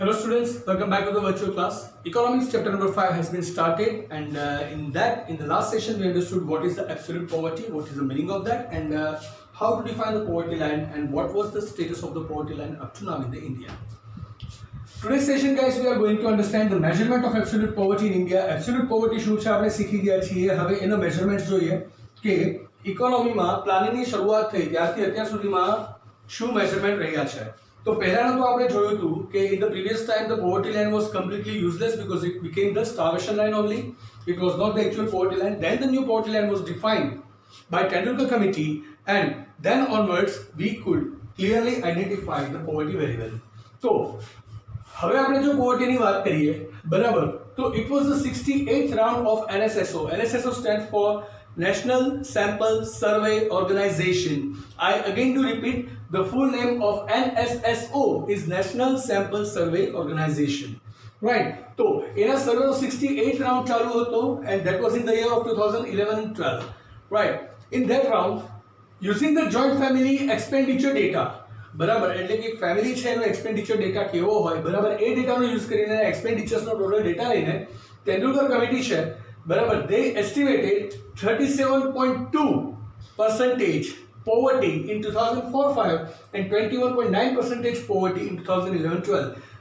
Hello students, welcome back to the virtual class. Economics chapter number 5 has been started, and in the last session we understood what is the absolute poverty, what is the meaning of that, and how to define the poverty line and what was the status of the poverty line up to now in the India. Today's session guys, we are going to understand the measurement of absolute poverty in India. Absolute poverty શું છે આપણે શીખી ગયા છીએ. હવે એનો measurement જોઈએ કે ઇકોનોમીમાં પ્લાનિંગની શરૂઆત થઈ ત્યારથી અત્યાર સુધીમાં શું મેઝરમેન્ટ રહ્યા છે. तो પહેલાનું તો આપણે જોયું હતું કે in the previous time the poverty line was completely useless because it became the starvation line only. It was not the actual poverty line. Then the new poverty line was defined by Tendulkar committee, and then onwards we could clearly identify the poverty very well. So હવે આપણે જો poverty ની વાત કરીએ બરાબર, તો it was the 68th round of NSSO. NSSO stands for National Sample Survey Organization. I again do repeat, the full name of NSSO is National Sample Survey Organization. Right. So, in a survey of 68th round chalu hoto, and that was in the year of 2011 and 12. Right. In that round, using the joint family expenditure data, બરાબર, એટલે કે family છે એનો expenditure data કેવો હોય બરાબર, એ ડેટાનો use કરીને એક્સપેન્ડિચર્સનો ટોટલ ડેટા લઈને તેંડુલકર કમિટી છે બરાબર, they estimated 37.2% poverty in 2004-5 and 21.9% poverty in 2011-12.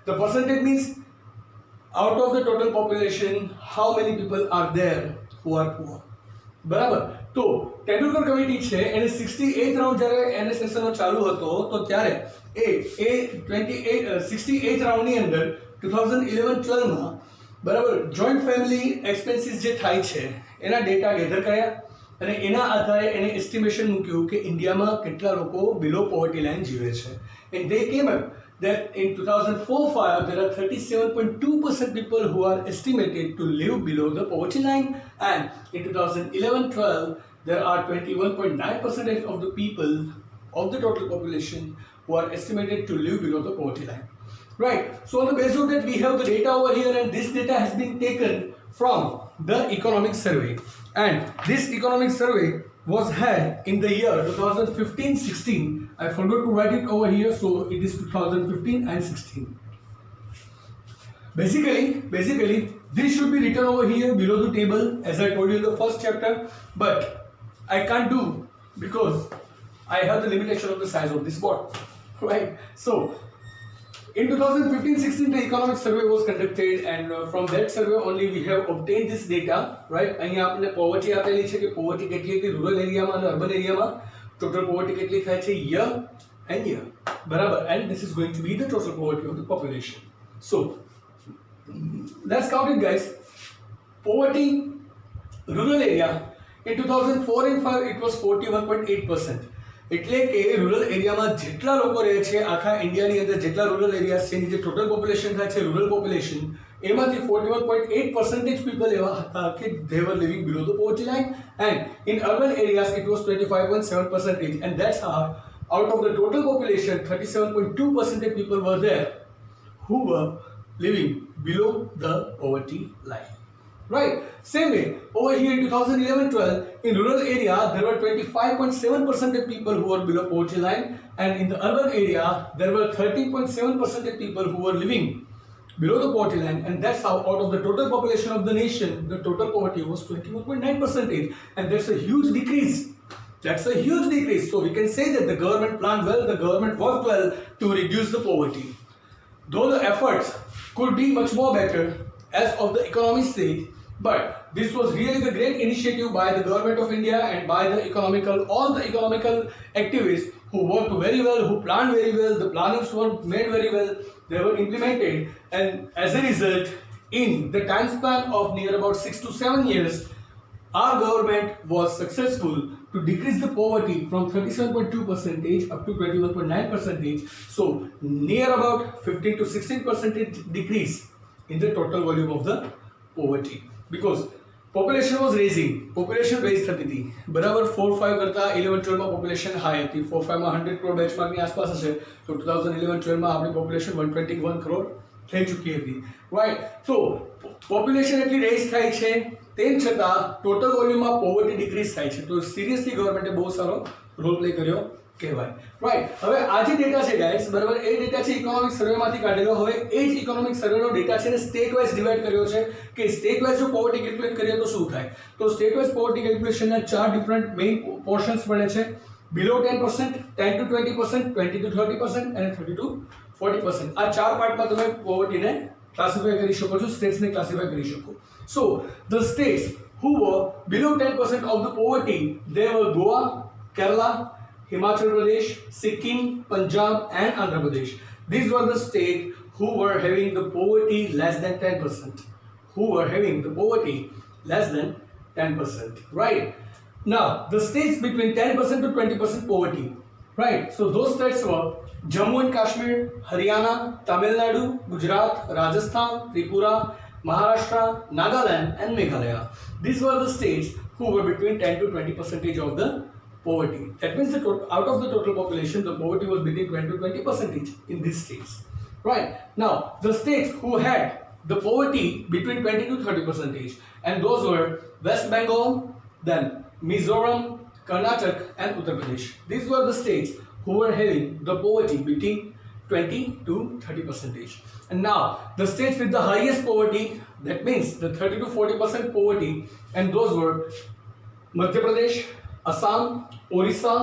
The percentage means out of the total population how many people are there who are poor. બરાબર, તો તેંડુલકર કમિટી છે એને 68th રાઉન્ડ જ્યારે NSSO નો ચાલુ હતો તો ત્યારે એ 68th રાઉન્ડની અંદર 2011-12 માં બરાબર જોઈન્ટ ફેમિલી એક્સપેન્સીસ જે થાય છે એના ડેટા ગેધર કર્યા અને એના આધારે એને એસ્ટિમેશન મૂક્યું કે ઇન્ડિયામાં કેટલા લોકો બિલો પોવર્ટી લાઇન જીવે છે. And they came up that in 2004-5 there are 37.2% people who are estimated to live below the poverty line, and in 2011-12 there are 21.9% of the people of the total population who are estimated to live below the poverty line. Right. So on the basis of that we have the data over here, and this data has been taken from the economic survey, and this economic survey was had in the year 2015-16. I forgot to write it over here, so it is 2015 and 16. Basically this should be written over here below the table as I told you in the first chapter, but I can't do because I have the limitation of the size of this board. Right. So in 2015-16 the economic survey was conducted, and from that survey only we have obtained this data. Right. અહીંયા આપણે poverty આપેલી છે કે poverty કેટલી હતી rural એરિયામાં અને urban એરિયામાં, total poverty કેટલી થાય છે year and year બરાબર, and this is going to be the total poverty of the population. So let's count it guys. Poverty rural area in 2004 and 5 it was 41.8%. એટલે કે rural એરિયામાં જેટલા લોકો રહે છે આખા ઇન્ડિયાની અંદર જેટલા રૂરલ એરિયાઝ છે એની જે ટોટલ પોપ્યુલેશન થાય છે રૂરલ પોપ્યુલેશન એમાંથી 41.8% પીપલ એવા હતા કે they were living below the poverty line, and in urban areas it was 25.7%, and that's how out of the total population 37.2% people were there who were living below the poverty line. Right. Same way, over here in 2011-12, in rural area, there were 25.7% of people who were below poverty line, and in the urban area, there were 13.7% of people who were living below the poverty line, and that's how out of the total population of the nation, the total poverty was 21.9%, and that's a huge decrease. That's a huge decrease. So we can say that the government planned well, the government worked well to reduce the poverty. Though the efforts could be much more better as of the economic stage, but this was really the great initiative by the government of India and by the all the economical activists who worked very well, who planned very well, the plannings were made very well, they were implemented, and as a result, in the time span of near about 6 to 7 years, our government was successful to decrease the poverty from 37.2% up to 21.9%, so near about 15 to 16% decrease in the total volume of the poverty, because population was raising, population raised થતી હતી બરાબર. 4-5 કરતા 11-12 માં population high હતી. 4-5 માં 100 crore benchmark ની આસપાસ હશે, તો 2011-12 માં આપણી population 121 crore થઈ ચૂકી હતી. Right. So population એટલી raise થાય છે તેમ છતાં total volume માં poverty decrease થાય છે. તો seriously government બહુ સારો રોલ પ્લે કર્યો કહેવાય. રાઈટ, હવે આ જે ડેટા છે ગાઈસ, બરાબર, એ ડેટા છે ઇકોનોમિક સર્વેમાંથી કાઢેલો. હવે એ જ ઇકોનોમિક સર્વેનો ડેટા છે ને સ્ટેટ વાઇઝ ડિવાઈડ કર્યો છે કે સ્ટેટ વાઇઝ જો પોવર્ટી કેલ્ક્યુલેટ કરીએ તો શું થાય. તો સ્ટેટ વાઇઝ પોવર્ટી કેલ્ક્યુલેશનના 4 ડિફરન્ટ મેઇન પોર્શન્સ મળે છે. બિલો 10%, 10 to 20%, 20 to 30% અને 30 to 40%. આ 4 પાર્ટમાં તમે પોવર્ટીને ક્લાસિફાય કરી શકો છો, સ્ટેટ્સને ક્લાસિફાય કરી શકો. So the states who were below 10% of the poverty, they were Goa, Kerala, Himachal Pradesh, Sikkim, Punjab and Andhra Pradesh. These were the states who were having the poverty less than 10%. Who were having the poverty less than 10%. Right. Now, the states between 10% to 20% poverty. Right. So those states were Jammu and Kashmir, Haryana, Tamil Nadu, Gujarat, Rajasthan, Tripura, Maharashtra, Nagaland and Meghalaya. These were the states who were between 10 to 20% of the poverty. That means out of the total population, the poverty was between 20 to 20% in these states. Right. Now, the states who had the poverty between 20 to 30%, and those were West Bengal, then Mizoram, Karnataka and Uttar Pradesh. These were the states who were having the poverty between 20 to 30%. And now the states with the highest poverty, that means the 30 to 40% poverty, and those were Madhya Pradesh, Assam, Orissa,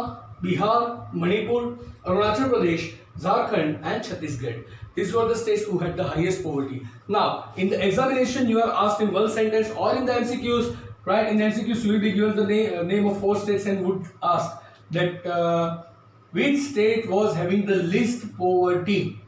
Bihar, Manipur, Arunachal Pradesh, Jharkhand and Chhattisgarh. These were the states who had the highest poverty. Now in the examination you are asked in one sentence or in the MCQs, right? In the MCQs you will be given the name of 4 states and would ask that which state was having the least poverty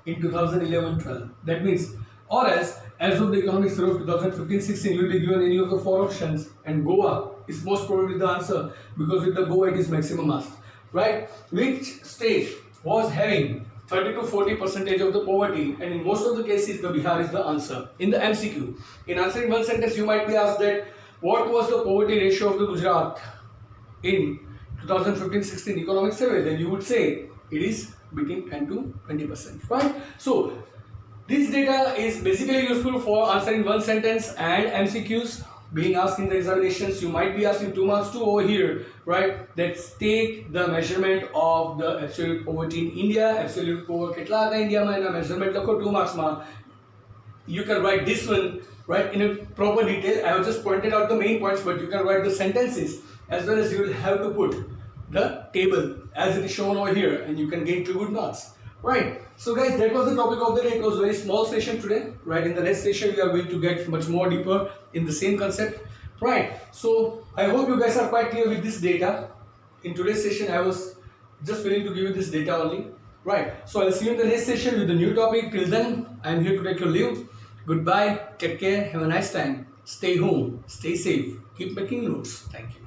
in 2011-12. That means, or else, as of the economic survey of 2015-16, you will be given any of the 4 options, and Goa is most probably the answer because with the Goa it is maximum asked, right? Which state was having 30 to 40% of the poverty, and in most of the cases the Bihar is the answer. In the MCQ, in answering one sentence, you might be asked that what was the poverty ratio of the Gujarat in 2015-16 economic survey, then you would say it is between 10 to 20%, right? So this data is basically useful for answering one sentence and MCQs being asked in the examinations. You might be asking 2 marks too over here, right? That state the measurement of the absolute poverty in India. Absolute poverty ketla hata India ma ena measurement lakho 2 marks ma. You can write this one, right, in a proper detail. I have just pointed out the main points, but you can write the sentences as well as you will have to put the table as it is shown over here, and you can gain 2 good marks. Right. So guys, that was the topic of the day. It was a very small session today. Right. In the next session, we are going to get much more deeper in the same concept. Right. So I hope you guys are quite clear with this data. In today's session, I was just willing to give you this data only. Right. So I'll see you in the next session with the new topic. Till then, I am here to take your leave. Goodbye. Take care. Have a nice time. Stay home. Stay safe. Keep making notes. Thank you.